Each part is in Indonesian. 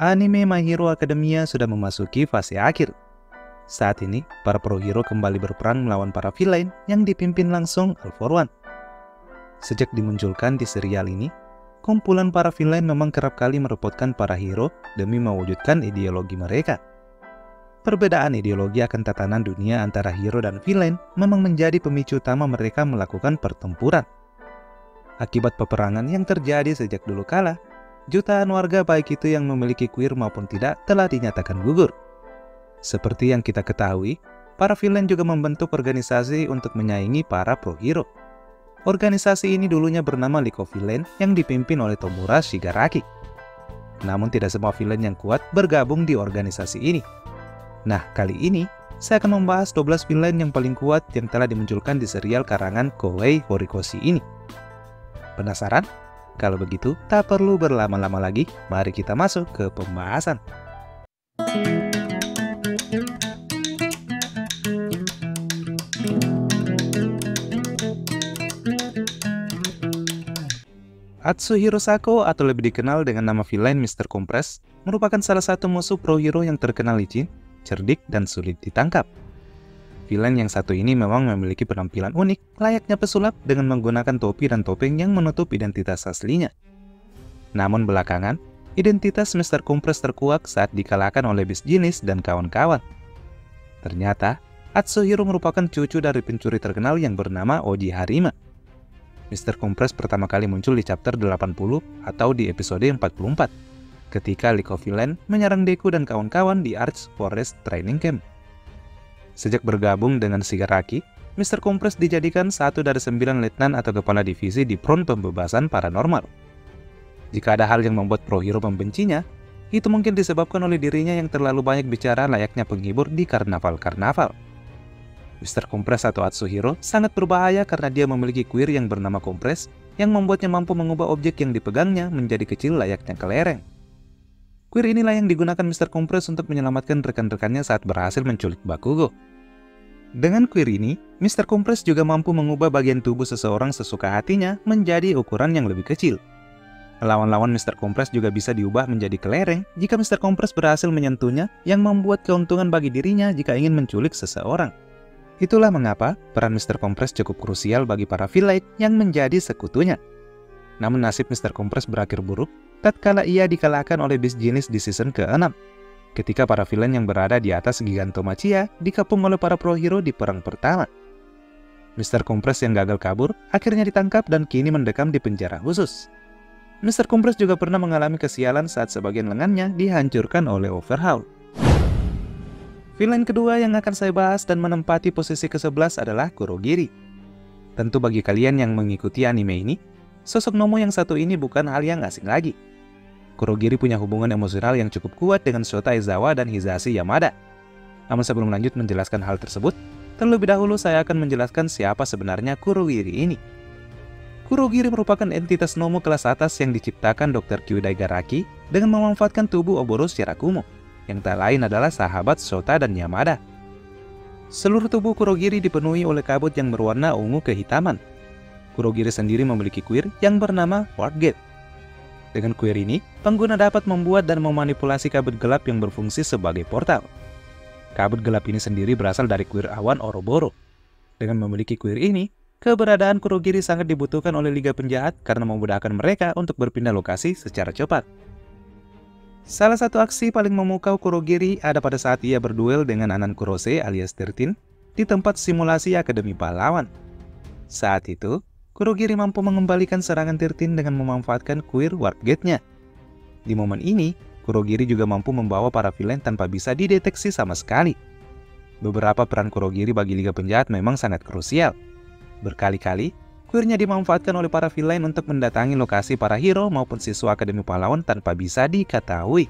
Anime My Hero Academia sudah memasuki fase akhir. Saat ini, para pro hero kembali berperang melawan para villain yang dipimpin langsung All For One. Sejak dimunculkan di serial ini, kumpulan para villain memang kerap kali merepotkan para hero demi mewujudkan ideologi mereka. Perbedaan ideologi akan tatanan dunia antara hero dan villain memang menjadi pemicu utama mereka melakukan pertempuran. Akibat peperangan yang terjadi sejak dulu kala, jutaan warga baik itu yang memiliki queer maupun tidak telah dinyatakan gugur. Seperti yang kita ketahui, para villain juga membentuk organisasi untuk menyaingi para pro hero. Organisasi ini dulunya bernama League of Villains yang dipimpin oleh Tomura Shigaraki. Namun tidak semua villain yang kuat bergabung di organisasi ini. Nah, kali ini saya akan membahas 12 villain yang paling kuat yang telah dimunculkan di serial karangan Kohei Horikoshi ini. Penasaran? Kalau begitu, tak perlu berlama-lama lagi, mari kita masuk ke pembahasan. Atsuhiro Sako atau lebih dikenal dengan nama villain Mr. Compress merupakan salah satu musuh pro hero yang terkenal licin, cerdik, dan sulit ditangkap. Villain yang satu ini memang memiliki penampilan unik, layaknya pesulap dengan menggunakan topi dan topeng yang menutup identitas aslinya. Namun belakangan, identitas Mr. Compress terkuak saat dikalahkan oleh Beast Genius dan kawan-kawan. Ternyata, Atsuhiro merupakan cucu dari pencuri terkenal yang bernama Oji Harima. Mr. Compress pertama kali muncul di chapter 80 atau di episode 44, ketika League of Villains menyerang Deku dan kawan-kawan di Arch Forest Training Camp. Sejak bergabung dengan Shigaraki, Mr. Compress dijadikan satu dari 9 letnan atau kepala divisi di Front Pembebasan Paranormal. Jika ada hal yang membuat pro hero membencinya, itu mungkin disebabkan oleh dirinya yang terlalu banyak bicara layaknya penghibur di karnaval-karnaval. Mr. Compress atau Atsuhiro sangat berbahaya karena dia memiliki queer yang bernama Compress yang membuatnya mampu mengubah objek yang dipegangnya menjadi kecil layaknya kelereng. Queer inilah yang digunakan Mr. Compress untuk menyelamatkan rekan-rekannya saat berhasil menculik Bakugo. Dengan queer ini, Mr. Compress juga mampu mengubah bagian tubuh seseorang sesuka hatinya menjadi ukuran yang lebih kecil. Lawan-lawan Mr. Compress juga bisa diubah menjadi kelereng jika Mr. Compress berhasil menyentuhnya, yang membuat keuntungan bagi dirinya jika ingin menculik seseorang. Itulah mengapa peran Mr. Compress cukup krusial bagi para villain yang menjadi sekutunya. Namun nasib Mr. Compress berakhir buruk tatkala ia dikalahkan oleh Beast Genius di season ke-6, ketika para villain yang berada di atas Gigantomachia dikepung oleh para pro hero di perang pertama. Mr. Compress yang gagal kabur akhirnya ditangkap dan kini mendekam di penjara khusus. Mr. Compress juga pernah mengalami kesialan saat sebagian lengannya dihancurkan oleh Overhaul. Villain kedua yang akan saya bahas dan menempati posisi ke-11 adalah Kurogiri. Tentu bagi kalian yang mengikuti anime ini, sosok Nomo yang satu ini bukan hal yang asing lagi. Kurogiri punya hubungan emosional yang cukup kuat dengan Shota Aizawa dan Hisashi Yamada. Namun sebelum lanjut menjelaskan hal tersebut, terlebih dahulu saya akan menjelaskan siapa sebenarnya Kurogiri ini. Kurogiri merupakan entitas Nomo kelas atas yang diciptakan Dr. Kyudai Garaki dengan memanfaatkan tubuh Oboro secara kumuh, yang tak lain adalah sahabat Shota dan Yamada. Seluruh tubuh Kurogiri dipenuhi oleh kabut yang berwarna ungu kehitaman. Kurogiri sendiri memiliki queer yang bernama Wargate. Dengan queer ini, pengguna dapat membuat dan memanipulasi kabut gelap yang berfungsi sebagai portal. Kabut gelap ini sendiri berasal dari queer awan Oroboro. Dengan memiliki queer ini, keberadaan Kurogiri sangat dibutuhkan oleh Liga Penjahat karena memudahkan mereka untuk berpindah lokasi secara cepat. Salah satu aksi paling memukau Kurogiri ada pada saat ia berduel dengan Anan Kurose alias 13 di tempat simulasi Akademi Pahlawan. Saat itu, Kurogiri mampu mengembalikan serangan 13 dengan memanfaatkan queer warp gate-nya. Di momen ini, Kurogiri juga mampu membawa para villain tanpa bisa dideteksi sama sekali. Beberapa peran Kurogiri bagi Liga Penjahat memang sangat krusial. Berkali-kali, queer-nya dimanfaatkan oleh para villain untuk mendatangi lokasi para hero maupun siswa Akademi Pahlawan tanpa bisa diketahui.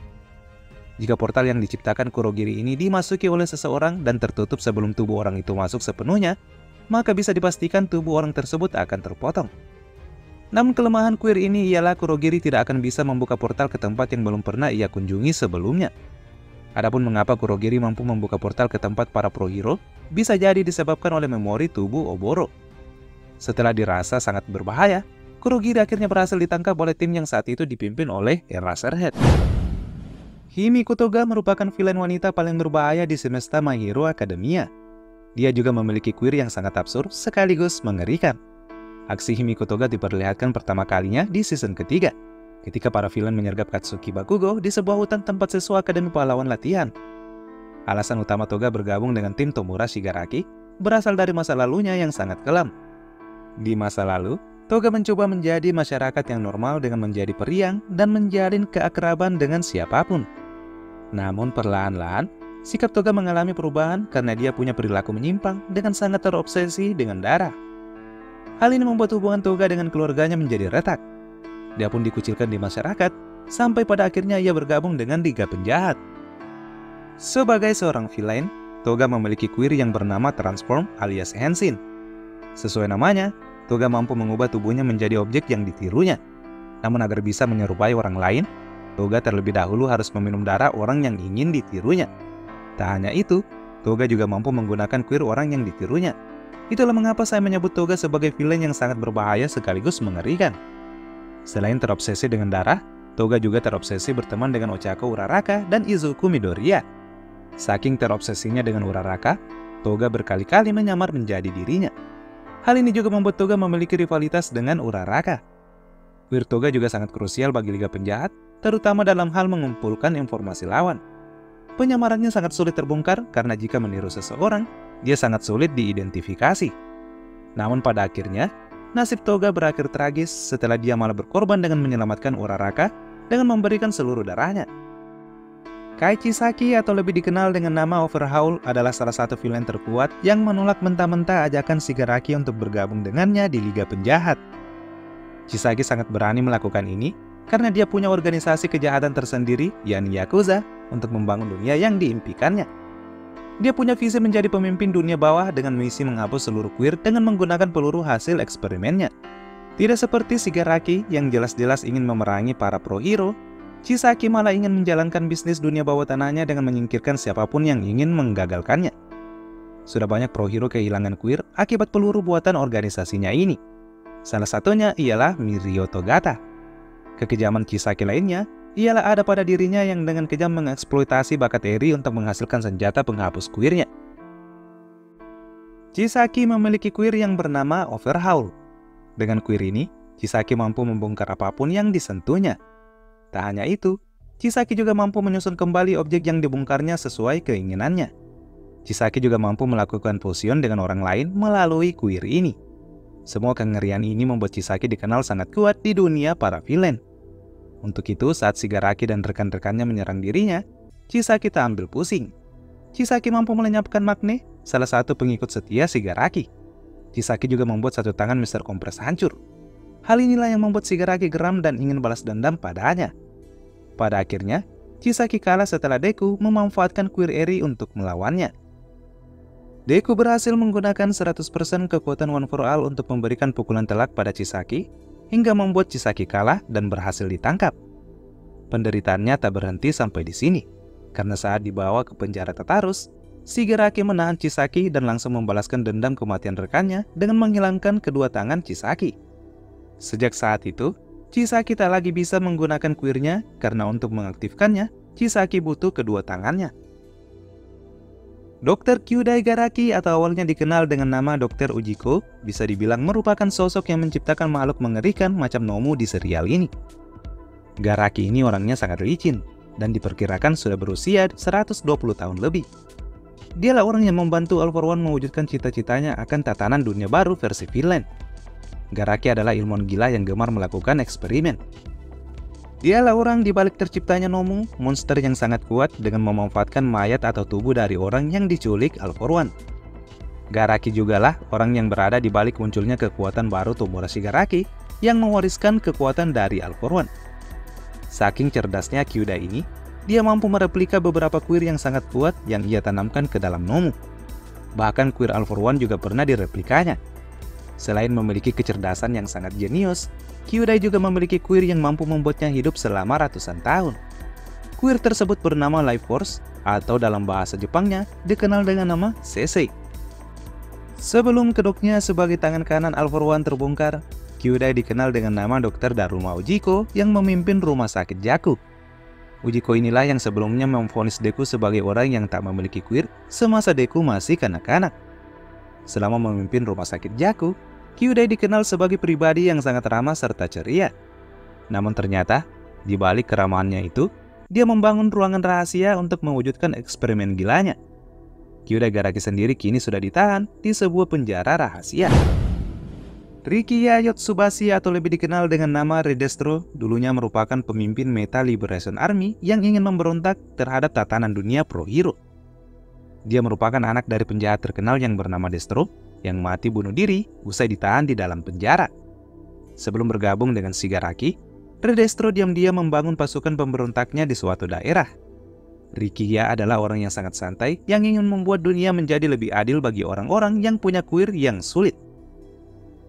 Jika portal yang diciptakan Kurogiri ini dimasuki oleh seseorang dan tertutup sebelum tubuh orang itu masuk sepenuhnya, maka bisa dipastikan tubuh orang tersebut akan terpotong. Namun kelemahan queer ini ialah Kurogiri tidak akan bisa membuka portal ke tempat yang belum pernah ia kunjungi sebelumnya. Adapun mengapa Kurogiri mampu membuka portal ke tempat para pro hero, bisa jadi disebabkan oleh memori tubuh Oboro. Setelah dirasa sangat berbahaya, Kurogiri akhirnya berhasil ditangkap oleh tim yang saat itu dipimpin oleh Eraserhead. Himiko Toga merupakan villain wanita paling berbahaya di semesta My Hero Academia. Dia juga memiliki queer yang sangat absurd sekaligus mengerikan. Aksi Himiko Toga diperlihatkan pertama kalinya di season ketiga, ketika para villain menyergap Katsuki Bakugo di sebuah hutan tempat siswa Akademi Pahlawan latihan. Alasan utama Toga bergabung dengan tim Tomura Shigaraki berasal dari masa lalunya yang sangat kelam. Di masa lalu, Toga mencoba menjadi masyarakat yang normal dengan menjadi periang dan menjalin keakraban dengan siapapun. Namun perlahan-lahan, sikap Toga mengalami perubahan karena dia punya perilaku menyimpang dengan sangat terobsesi dengan darah. Hal ini membuat hubungan Toga dengan keluarganya menjadi retak. Dia pun dikucilkan di masyarakat, sampai pada akhirnya ia bergabung dengan Liga Penjahat. Sebagai seorang villain, Toga memiliki queer yang bernama Transform alias Henshin. Sesuai namanya, Toga mampu mengubah tubuhnya menjadi objek yang ditirunya. Namun agar bisa menyerupai orang lain, Toga terlebih dahulu harus meminum darah orang yang ingin ditirunya. Tak hanya itu, Toga juga mampu menggunakan queer orang yang ditirunya. Itulah mengapa saya menyebut Toga sebagai villain yang sangat berbahaya sekaligus mengerikan. Selain terobsesi dengan darah, Toga juga terobsesi berteman dengan Ochako Uraraka dan Izuku Midoriya. Saking terobsesinya dengan Uraraka, Toga berkali-kali menyamar menjadi dirinya. Hal ini juga membuat Toga memiliki rivalitas dengan Uraraka. Queer Toga juga sangat krusial bagi Liga Penjahat, terutama dalam hal mengumpulkan informasi lawan. Penyamarannya sangat sulit terbongkar karena jika meniru seseorang, dia sangat sulit diidentifikasi. Namun pada akhirnya, nasib Toga berakhir tragis setelah dia malah berkorban dengan menyelamatkan Uraraka dengan memberikan seluruh darahnya. Kai Chisaki atau lebih dikenal dengan nama Overhaul adalah salah satu villain terkuat yang menolak mentah-mentah ajakan Shigaraki untuk bergabung dengannya di Liga Penjahat. Chisaki sangat berani melakukan ini karena dia punya organisasi kejahatan tersendiri, yakni Yakuza, untuk membangun dunia yang diimpikannya. Dia punya visi menjadi pemimpin dunia bawah dengan misi menghapus seluruh queer dengan menggunakan peluru hasil eksperimennya. Tidak seperti Shigaraki yang jelas-jelas ingin memerangi para pro hero, Chisaki malah ingin menjalankan bisnis dunia bawah tanahnya dengan menyingkirkan siapapun yang ingin menggagalkannya. Sudah banyak pro hero kehilangan queer akibat peluru buatan organisasinya ini. Salah satunya ialah Mirio Togata. Kekejaman Chisaki lainnya ialah ada pada dirinya yang dengan kejam mengeksploitasi bakat Eri untuk menghasilkan senjata penghapus queernya. Chisaki memiliki queer yang bernama Overhaul. Dengan queer ini, Chisaki mampu membongkar apapun yang disentuhnya. Tak hanya itu, Chisaki juga mampu menyusun kembali objek yang dibongkarnya sesuai keinginannya. Chisaki juga mampu melakukan fusion dengan orang lain melalui queer ini. Semua kengerian ini membuat Chisaki dikenal sangat kuat di dunia para villain. Untuk itu, saat Shigaraki dan rekan-rekannya menyerang dirinya, Chisaki tak ambil pusing. Chisaki mampu melenyapkan Magne, salah satu pengikut setia Shigaraki. Chisaki juga membuat satu tangan Mr. Compress hancur. Hal inilah yang membuat Shigaraki geram dan ingin balas dendam padanya. Pada akhirnya, Chisaki kalah setelah Deku memanfaatkan queer Eri untuk melawannya. Deku berhasil menggunakan 100% kekuatan One for All untuk memberikan pukulan telak pada Chisaki, hingga membuat Chisaki kalah dan berhasil ditangkap. Penderitaannya tak berhenti sampai di sini, karena saat dibawa ke penjara Tartarus, Shigaraki menahan Chisaki dan langsung membalaskan dendam kematian rekannya dengan menghilangkan kedua tangan Chisaki. Sejak saat itu, Chisaki tak lagi bisa menggunakan queernya karena untuk mengaktifkannya, Chisaki butuh kedua tangannya. Dr. Kyudai Garaki atau awalnya dikenal dengan nama Dr. Ujiko bisa dibilang merupakan sosok yang menciptakan makhluk mengerikan macam Nomu di serial ini. Garaki ini orangnya sangat licin dan diperkirakan sudah berusia 120 tahun lebih. Dialah orang yang membantu All For One mewujudkan cita-citanya akan tatanan dunia baru versi villain. Garaki adalah ilmuwan gila yang gemar melakukan eksperimen. Dialah orang di balik terciptanya Nomu, monster yang sangat kuat dengan memanfaatkan mayat atau tubuh dari orang yang diculik All For One. Garaki jugalah orang yang berada di balik munculnya kekuatan baru Tomura Shigaraki yang mewariskan kekuatan dari All For One. Saking cerdasnya Kyudai ini, dia mampu mereplika beberapa queer yang sangat kuat yang ia tanamkan ke dalam Nomu. Bahkan queer All For One juga pernah direplikanya. Selain memiliki kecerdasan yang sangat jenius, Kyudai juga memiliki queer yang mampu membuatnya hidup selama ratusan tahun. Queer tersebut bernama Life Force, atau dalam bahasa Jepangnya dikenal dengan nama Sensei. Sebelum kedoknya sebagai tangan kanan All For One terbongkar, Kyudai dikenal dengan nama Dr. Daruma Ujiko yang memimpin rumah sakit Jaku. Ujiko inilah yang sebelumnya memvonis Deku sebagai orang yang tak memiliki queer semasa Deku masih kanak-kanak. Selama memimpin rumah sakit Jaku, Kyudai dikenal sebagai pribadi yang sangat ramah serta ceria. Namun ternyata, di balik keramahannya itu, dia membangun ruangan rahasia untuk mewujudkan eksperimen gilanya. Kyudai Garaki sendiri kini sudah ditahan di sebuah penjara rahasia. Rikiya Yotsubashi atau lebih dikenal dengan nama Red Destro dulunya merupakan pemimpin Meta Liberation Army yang ingin memberontak terhadap tatanan dunia pro hero. Dia merupakan anak dari penjahat terkenal yang bernama Destro yang mati bunuh diri usai ditahan di dalam penjara. Sebelum bergabung dengan Shigaraki, Red Destro diam-diam membangun pasukan pemberontaknya di suatu daerah. Rikiya adalah orang yang sangat santai yang ingin membuat dunia menjadi lebih adil bagi orang-orang yang punya queer yang sulit.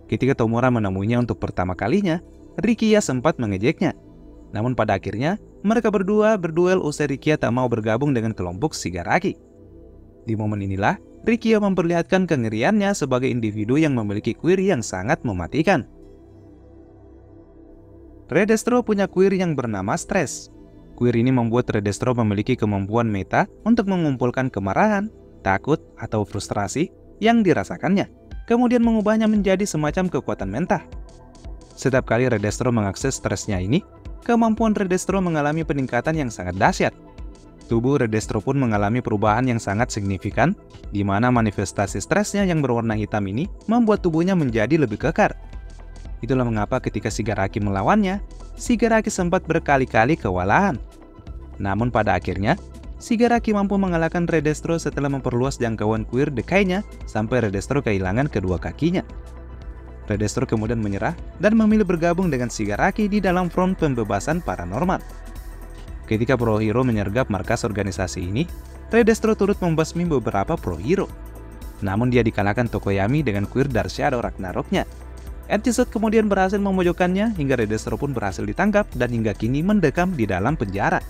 Ketika Tomura menemuinya untuk pertama kalinya, Rikiya sempat mengejeknya. Namun pada akhirnya, mereka berdua berduel usai Rikiya tak mau bergabung dengan kelompok Shigaraki. Di momen inilah, Rikiya memperlihatkan kengeriannya sebagai individu yang memiliki queer yang sangat mematikan. Red Destro punya queer yang bernama Stress. Queer ini membuat Red Destro memiliki kemampuan meta untuk mengumpulkan kemarahan, takut, atau frustrasi yang dirasakannya, kemudian mengubahnya menjadi semacam kekuatan mentah. Setiap kali Red Destro mengakses stresnya ini, kemampuan Red Destro mengalami peningkatan yang sangat dahsyat. Tubuh Red Destro pun mengalami perubahan yang sangat signifikan, di mana manifestasi stresnya yang berwarna hitam ini membuat tubuhnya menjadi lebih kekar. Itulah mengapa ketika Shigaraki melawannya, Shigaraki sempat berkali-kali kewalahan. Namun pada akhirnya, Shigaraki mampu mengalahkan Red Destro setelah memperluas jangkauan queer dekainya sampai Red Destro kehilangan kedua kakinya. Red Destro kemudian menyerah dan memilih bergabung dengan Shigaraki di dalam front pembebasan paranormal. Ketika pro hero menyergap markas organisasi ini, Red Destro turut membasmi beberapa pro hero. Namun dia dikalahkan Tokoyami dengan queer Dark Shadow Ragnaroknya. Earthshoot kemudian berhasil memojokkannya hingga Red Destro pun berhasil ditangkap dan hingga kini mendekam di dalam penjara.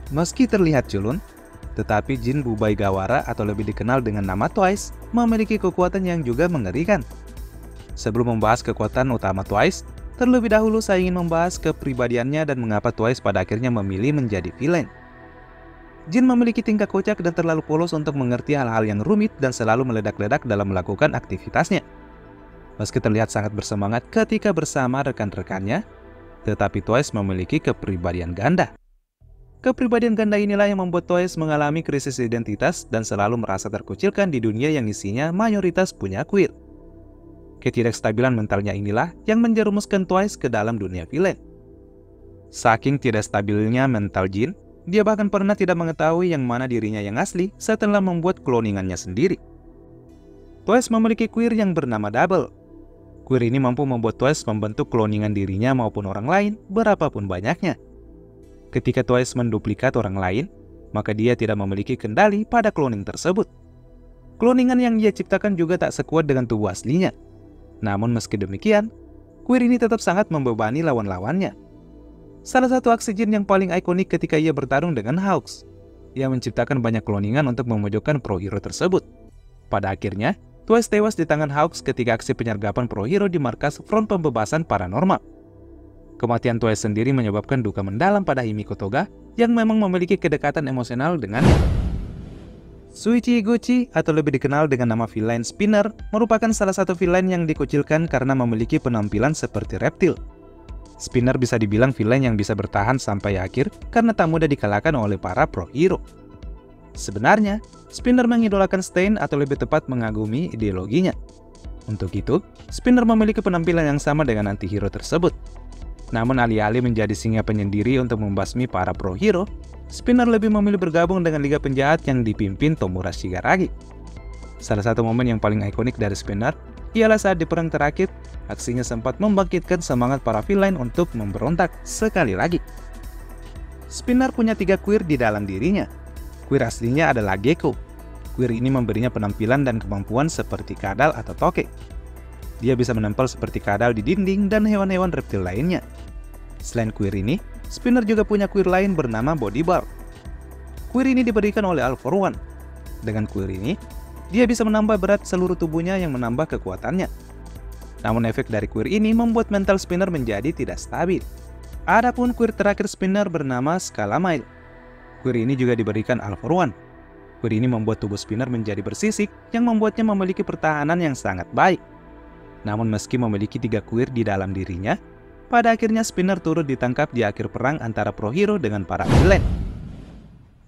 Meski terlihat culun, tetapi Jin Bubai Gawara atau lebih dikenal dengan nama Twice memiliki kekuatan yang juga mengerikan. Sebelum membahas kekuatan utama Twice, terlebih dahulu saya ingin membahas kepribadiannya dan mengapa Twice pada akhirnya memilih menjadi villain. Jin memiliki tingkah kocak dan terlalu polos untuk mengerti hal-hal yang rumit dan selalu meledak-ledak dalam melakukan aktivitasnya. Meski terlihat sangat bersemangat ketika bersama rekan-rekannya, tetapi Twice memiliki kepribadian ganda. Kepribadian ganda inilah yang membuat Twice mengalami krisis identitas dan selalu merasa terkucilkan di dunia yang isinya mayoritas punya queer. Ketidakstabilan mentalnya inilah yang menjerumuskan Twice ke dalam dunia villain. Saking tidak stabilnya mental Jin, dia bahkan pernah tidak mengetahui yang mana dirinya yang asli setelah membuat kloningannya sendiri. Twice memiliki queer yang bernama Double. Queer ini mampu membuat Twice membentuk kloningan dirinya maupun orang lain berapapun banyaknya. Ketika Twice menduplikat orang lain, maka dia tidak memiliki kendali pada cloning tersebut. Kloningan yang ia ciptakan juga tak sekuat dengan tubuh aslinya. Namun meski demikian, queer ini tetap sangat membebani lawan-lawannya. Salah satu aksi Jin yang paling ikonik ketika ia bertarung dengan Hawks. Ia menciptakan banyak kloningan untuk memojokkan pro hero tersebut. Pada akhirnya, Twice tewas di tangan Hawks ketika aksi penyergapan pro hero di markas front pembebasan paranormal. Kematian Twice sendiri menyebabkan duka mendalam pada Himiko Toga yang memang memiliki kedekatan emosional dengannya. Shuichi Higuchi atau lebih dikenal dengan nama villain Spinner merupakan salah satu villain yang dikucilkan karena memiliki penampilan seperti reptil. Spinner bisa dibilang villain yang bisa bertahan sampai akhir karena tak mudah dikalahkan oleh para pro hero. Sebenarnya, Spinner mengidolakan Stain atau lebih tepat mengagumi ideologinya. Untuk itu, Spinner memiliki penampilan yang sama dengan anti-hero tersebut. Namun alih-alih menjadi singa penyendiri untuk membasmi para pro hero, Spinner lebih memilih bergabung dengan Liga Penjahat yang dipimpin Tomura Shigaraki. Salah satu momen yang paling ikonik dari Spinner ialah saat di perang terakhir, aksinya sempat membangkitkan semangat para villain untuk memberontak sekali lagi. Spinner punya 3 queer di dalam dirinya. Queer aslinya adalah Gecko. Queer ini memberinya penampilan dan kemampuan seperti kadal atau tokek. Dia bisa menempel seperti kadal di dinding dan hewan-hewan reptil lainnya. Selain queer ini, Spinner juga punya queer lain bernama Bodybar. Queer ini diberikan oleh All For One. Dengan queer ini, dia bisa menambah berat seluruh tubuhnya yang menambah kekuatannya. Namun efek dari queer ini membuat mental Spinner menjadi tidak stabil. Adapun kuir terakhir spinner bernama Scalamile. Kuir ini juga diberikan All for One. Kuir ini membuat tubuh spinner menjadi bersisik yang membuatnya memiliki pertahanan yang sangat baik. Namun meski memiliki 3 kuir di dalam dirinya, pada akhirnya spinner turut ditangkap di akhir perang antara pro hero dengan para villain.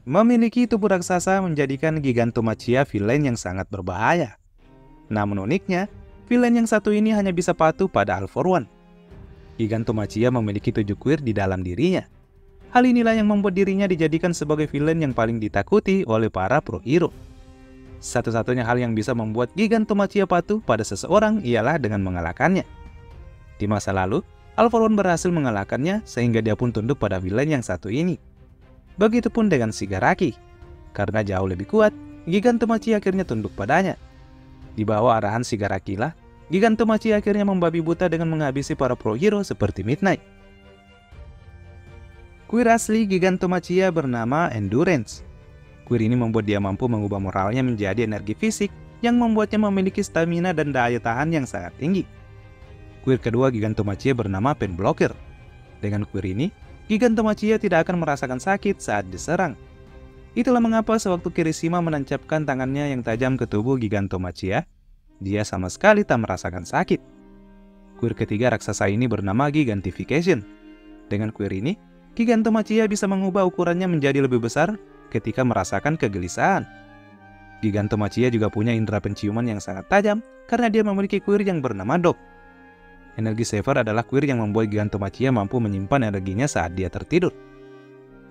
Memiliki tubuh raksasa menjadikan Gigantomachia villain yang sangat berbahaya. Namun uniknya, villain yang satu ini hanya bisa patuh pada All for One. Gigantomachia memiliki 7 kuir di dalam dirinya. Hal inilah yang membuat dirinya dijadikan sebagai villain yang paling ditakuti oleh para pro hero. Satu-satunya hal yang bisa membuat Gigantomachia patuh pada seseorang ialah dengan mengalahkannya. Di masa lalu, All for One berhasil mengalahkannya sehingga dia pun tunduk pada villain yang satu ini. Begitupun dengan Shigaraki. Karena jauh lebih kuat, Gigantomachia akhirnya tunduk padanya. Di bawah arahan Shigaraki lah, Gigantomachia akhirnya membabi buta dengan menghabisi para pro hero seperti Midnight. Kuir asli Gigantomachia bernama Endurance. Kuir ini membuat dia mampu mengubah moralnya menjadi energi fisik yang membuatnya memiliki stamina dan daya tahan yang sangat tinggi. Kuir kedua Gigantomachia bernama Pain Blocker. Dengan kuir ini, Gigantomachia tidak akan merasakan sakit saat diserang. Itulah mengapa sewaktu Kirishima menancapkan tangannya yang tajam ke tubuh Gigantomachia, dia sama sekali tak merasakan sakit. Kuir ketiga raksasa ini bernama Gigantification. Dengan kuir ini, Gigantomachia bisa mengubah ukurannya menjadi lebih besar ketika merasakan kegelisahan. Gigantomachia juga punya indera penciuman yang sangat tajam karena dia memiliki kuir yang bernama Dog. Energi Saver adalah kuir yang membuat Gigantomachia mampu menyimpan energinya saat dia tertidur.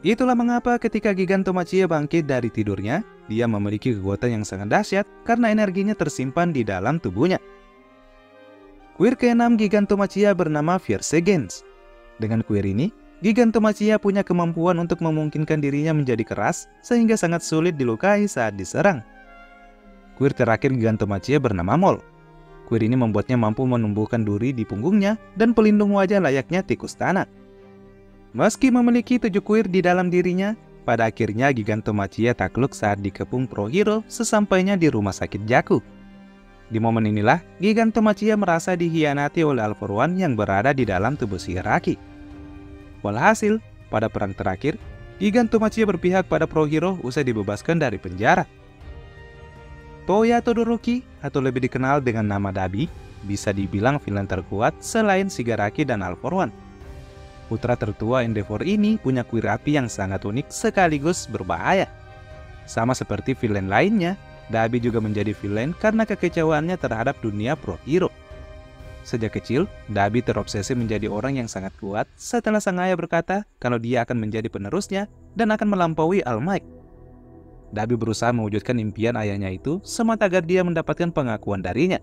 Itulah mengapa ketika Gigantomachia bangkit dari tidurnya, dia memiliki kekuatan yang sangat dahsyat karena energinya tersimpan di dalam tubuhnya. Kuir ke-6 Gigantomachia bernama Fierce Against. Dengan kuir ini, Gigantomachia punya kemampuan untuk memungkinkan dirinya menjadi keras sehingga sangat sulit dilukai saat diserang. Kuir terakhir Gigantomachia bernama Maul. Kuir ini membuatnya mampu menumbuhkan duri di punggungnya dan pelindung wajah layaknya tikus tanah. Meski memiliki 7 kuir di dalam dirinya, pada akhirnya Gigantomachia takluk saat dikepung pro hero sesampainya di rumah sakit Jaku. Di momen inilah, Gigantomachia merasa dikhianati oleh All for One yang berada di dalam tubuh Shigaraki. Walhasil, pada perang terakhir, Gigantomachia berpihak pada pro hero usai dibebaskan dari penjara. Toya Todoroki, atau lebih dikenal dengan nama Dabi, bisa dibilang villain terkuat selain Shigaraki dan All for One. Putra tertua Endeavor ini punya kuir api yang sangat unik sekaligus berbahaya. Sama seperti villain lainnya, Dabi juga menjadi villain karena kekecauannya terhadap dunia pro hero. Sejak kecil, Dabi terobsesi menjadi orang yang sangat kuat setelah sang ayah berkata kalau dia akan menjadi penerusnya dan akan melampaui All Might. Dabi berusaha mewujudkan impian ayahnya itu semata agar dia mendapatkan pengakuan darinya.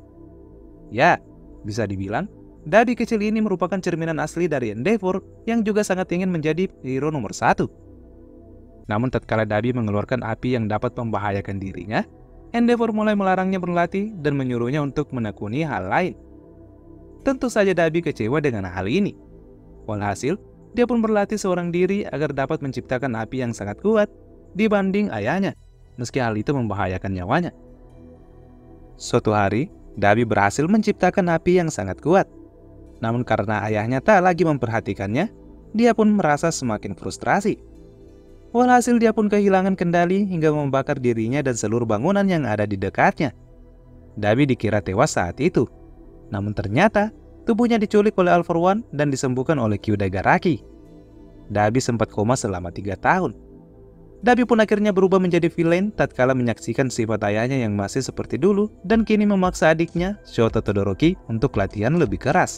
Ya, bisa dibilang, Dabi kecil ini merupakan cerminan asli dari Endeavor yang juga sangat ingin menjadi hero nomor 1. Namun tatkala Dabi mengeluarkan api yang dapat membahayakan dirinya, Endeavor mulai melarangnya berlatih dan menyuruhnya untuk menekuni hal lain. Tentu saja Dabi kecewa dengan hal ini. Walhasil, dia pun berlatih seorang diri agar dapat menciptakan api yang sangat kuat dibanding ayahnya, meski hal itu membahayakan nyawanya. Suatu hari, Dabi berhasil menciptakan api yang sangat kuat. Namun karena ayahnya tak lagi memperhatikannya, dia pun merasa semakin frustrasi. Walhasil dia pun kehilangan kendali hingga membakar dirinya dan seluruh bangunan yang ada di dekatnya. Dabi dikira tewas saat itu. Namun ternyata, tubuhnya diculik oleh All for One dan disembuhkan oleh Kyudagaraki. Dabi sempat koma selama 3 tahun. Dabi pun akhirnya berubah menjadi villain tatkala menyaksikan sifat ayahnya yang masih seperti dulu dan kini memaksa adiknya, Shoto Todoroki, untuk latihan lebih keras.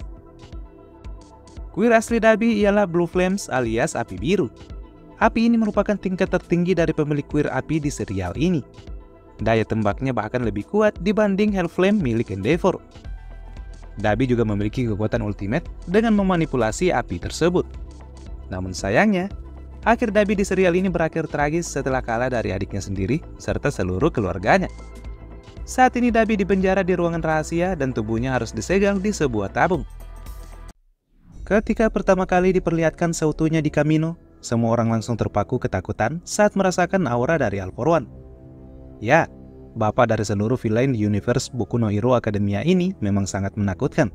Kuir asli Dabi ialah Blue Flames alias api biru. Api ini merupakan tingkat tertinggi dari pemilik kuir api di serial ini. Daya tembaknya bahkan lebih kuat dibanding Hellflame milik Endeavor. Dabi juga memiliki kekuatan ultimate dengan memanipulasi api tersebut. Namun sayangnya, akhir Dabi di serial ini berakhir tragis setelah kalah dari adiknya sendiri serta seluruh keluarganya. Saat ini Dabi dipenjara di ruangan rahasia dan tubuhnya harus disegel di sebuah tabung. Ketika pertama kali diperlihatkan seutuhnya di Kamino, semua orang langsung terpaku ketakutan saat merasakan aura dari All for One. Ya, bapak dari seluruh villain di universe Boku no Hero Academia ini memang sangat menakutkan.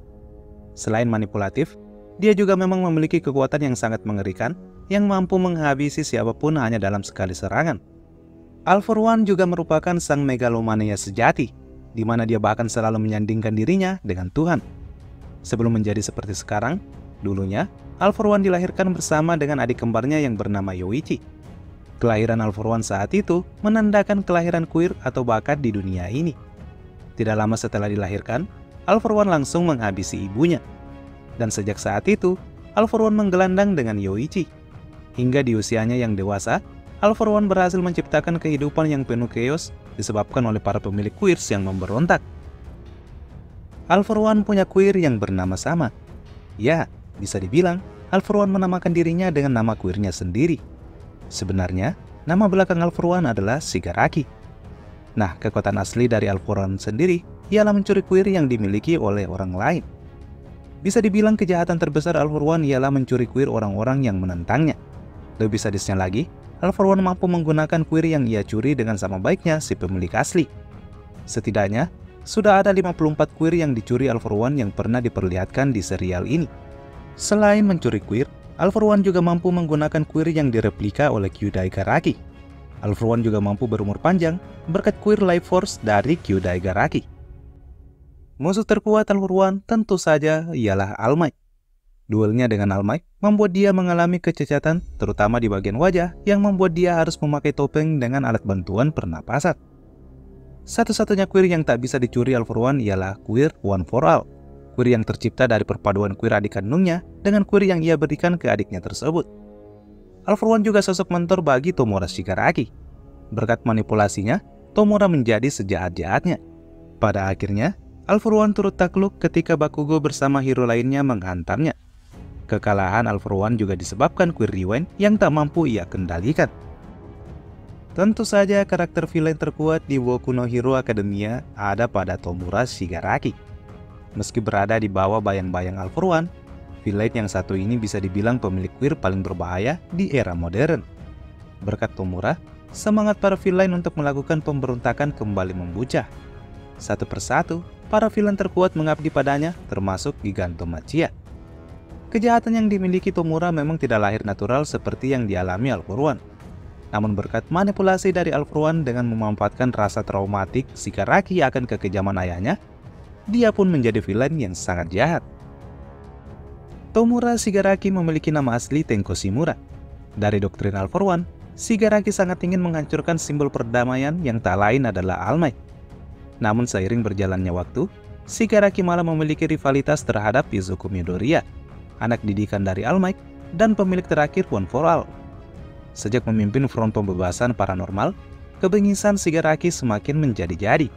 Selain manipulatif, dia juga memang memiliki kekuatan yang sangat mengerikan yang mampu menghabisi siapapun hanya dalam sekali serangan. All For One juga merupakan sang megalomania sejati, di mana dia bahkan selalu menyandingkan dirinya dengan Tuhan. Sebelum menjadi seperti sekarang, dulunya All For One dilahirkan bersama dengan adik kembarnya yang bernama Yoichi. Kelahiran All For One saat itu menandakan kelahiran queer atau bakat di dunia ini. Tidak lama setelah dilahirkan, All For One langsung menghabisi ibunya. Dan sejak saat itu, All For One menggelandang dengan Yoichi. Hingga di usianya yang dewasa, All For One berhasil menciptakan kehidupan yang penuh chaos disebabkan oleh para pemilik queers yang memberontak. All For One punya queer yang bernama sama. Ya, bisa dibilang All For One menamakan dirinya dengan nama queernya sendiri. Sebenarnya, nama belakang All For One adalah Shigaraki. Nah, kekuatan asli dari All For One sendiri ialah mencuri queer yang dimiliki oleh orang lain. Bisa dibilang kejahatan terbesar All For One ialah mencuri queer orang-orang yang menentangnya. Lebih sadisnya lagi, All For One mampu menggunakan queer yang ia curi dengan sama baiknya si pemilik asli. Setidaknya, sudah ada 54 queer yang dicuri All For One yang pernah diperlihatkan di serial ini. Selain mencuri queer, All For One juga mampu menggunakan queer yang direplika oleh Kyūdai Garaki. All For One juga mampu berumur panjang berkat queer life force dari Kyūdai Garaki. Musuh terkuat All For One tentu saja ialah All Might. Duelnya dengan All Might membuat dia mengalami kecacatan, terutama di bagian wajah, yang membuat dia harus memakai topeng dengan alat bantuan pernapasan. Satu-satunya queer yang tak bisa dicuri All For One ialah queer One For All. Queer yang tercipta dari perpaduan queer adik kandungnya dengan queer yang ia berikan ke adiknya tersebut. All For One juga sosok mentor bagi Tomura Shigaraki. Berkat manipulasinya, Tomura menjadi sejahat-jahatnya. Pada akhirnya, All For One turut takluk ketika Bakugo bersama hero lainnya menghantamnya. Kekalahan All For One juga disebabkan queer rewind yang tak mampu ia kendalikan. Tentu saja karakter villain terkuat di Boku no Hero Academia ada pada Tomura Shigaraki. Meski berada di bawah bayang-bayang All For One, villain yang satu ini bisa dibilang pemilik queer paling berbahaya di era modern. Berkat Tomura, semangat para villain untuk melakukan pemberontakan kembali membuncah. Satu persatu, para villain terkuat mengabdi padanya, termasuk Giganto Machia. Kejahatan yang dimiliki Tomura memang tidak lahir natural seperti yang dialami All For One. Namun berkat manipulasi dari All For One dengan memanfaatkan rasa traumatik Shigaraki akan kekejaman ayahnya, dia pun menjadi villain yang sangat jahat. Tomura Shigaraki memiliki nama asli Tenko Shimura. Dari doktrin All For One, Shigaraki sangat ingin menghancurkan simbol perdamaian yang tak lain adalah All Might. Namun seiring berjalannya waktu, Shigaraki malah memiliki rivalitas terhadap Izuku Midoriya, anak didikan dari All Might dan pemilik terakhir One For All. Sejak memimpin front pembebasan paranormal, kebengisan Shigaraki semakin menjadi-jadi.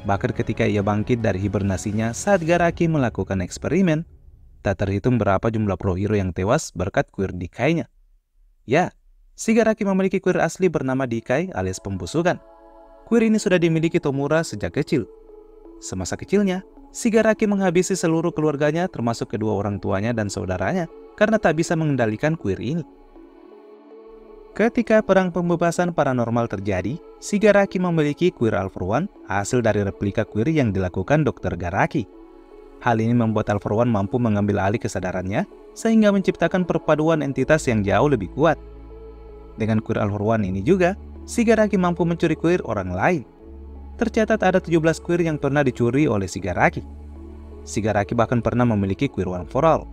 Bahkan ketika ia bangkit dari hibernasinya saat Garaki melakukan eksperimen, tak terhitung berapa jumlah pro hero yang tewas berkat queer Dikai-nya. Ya, Shigaraki memiliki queer asli bernama Dikai alias pembusukan. Queer ini sudah dimiliki Tomura sejak kecil. Semasa kecilnya, Shigaraki menghabisi seluruh keluarganya termasuk kedua orang tuanya dan saudaranya karena tak bisa mengendalikan queer ini. Ketika perang pembebasan paranormal terjadi, Shigaraki memiliki queer All For One hasil dari replika queer yang dilakukan Dr. Garaki. Hal ini membuat All For One mampu mengambil alih kesadarannya sehingga menciptakan perpaduan entitas yang jauh lebih kuat. Dengan queer All For One ini juga, Shigaraki mampu mencuri queer orang lain. Tercatat ada 17 queer yang pernah dicuri oleh Shigaraki. Shigaraki bahkan pernah memiliki queer One For All.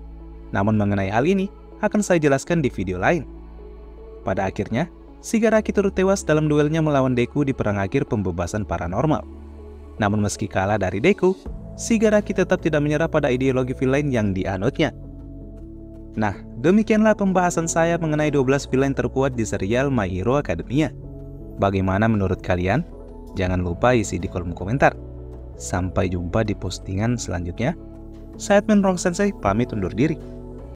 Namun mengenai hal ini akan saya jelaskan di video lain. Pada akhirnya, Shigaraki turut tewas dalam duelnya melawan Deku di perang akhir pembebasan paranormal. Namun meski kalah dari Deku, Shigaraki tetap tidak menyerah pada ideologi villain yang dianutnya. Nah, demikianlah pembahasan saya mengenai 12 villain terkuat di serial My Hero Academia. Bagaimana menurut kalian? Jangan lupa isi di kolom komentar. Sampai jumpa di postingan selanjutnya. Saya Admin Rong Sensei pamit undur diri.